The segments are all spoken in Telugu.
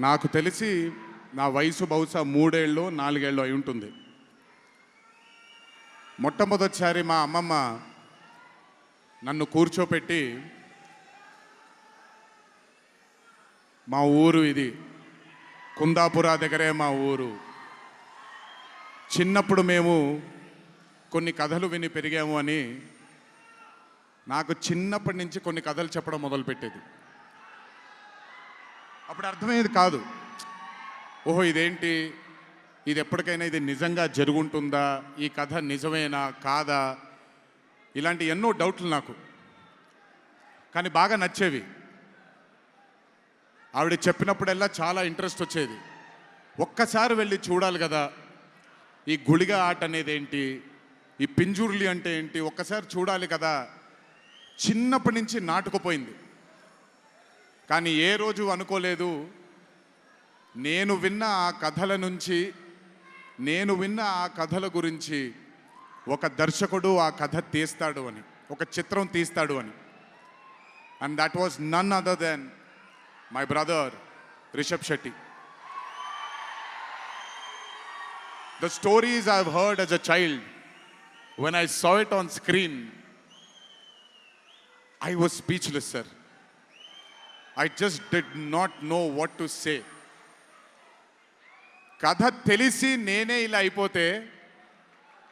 నాకు తెలిసి నా వయసు బహుశా 3 ఏళ్ళో 4 ఏళ్ళో అయి ఉంటుంది. మొట్టమొదటిసారి మా అమ్మమ్మ నన్ను కూర్చోపెట్టి, మా ఊరు ఇది, కుందాపుర దగ్గరే మా ఊరు, చిన్నప్పుడు మేము కొన్ని కథలు విని పెరిగాము అని నాకు చిన్నప్పటి నుంచి కొన్ని కథలు చెప్పడం మొదలుపెట్టేది. అప్పుడు అర్థమయ్యేది కాదు, ఓహో ఇదేంటి, ఇది ఎప్పటికైనా ఇది నిజంగా జరుగుంటుందా, ఈ కథ నిజమేనా కాదా, ఇలాంటి ఎన్నో డౌట్లు నాకు. కానీ బాగా నచ్చేవి. ఆవిడ చెప్పినప్పుడల్లా చాలా ఇంట్రెస్ట్ వచ్చేది. ఒక్కసారి వెళ్ళి చూడాలి కదా, ఈ గుళిగ ఆట అనేది ఏంటి, ఈ పింజుర్లి అంటే ఏంటి, ఒక్కసారి చూడాలి కదా. చిన్నప్పటి నుంచి నాటుకుపోయింది. కానీ ఏ రోజు అనుకోలేదు నేను విన్న ఆ కథల నుంచి, నేను విన్న ఆ కథల గురించి ఒక దర్శకుడు ఆ కథ తీస్తాడు అని, ఒక చిత్రం తీస్తాడు అని. And that was none other than my brother Rishab Shetty. The stories I've heard as a child, when I saw it on screen, I was speechless, sir. I just did not know what to say. కథ తెలిసి నేనే ఇలా అయిపోతే,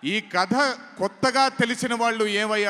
ఈ కథ కొత్తగా తెలిసిన వాళ్ళు ఏమయ్యారు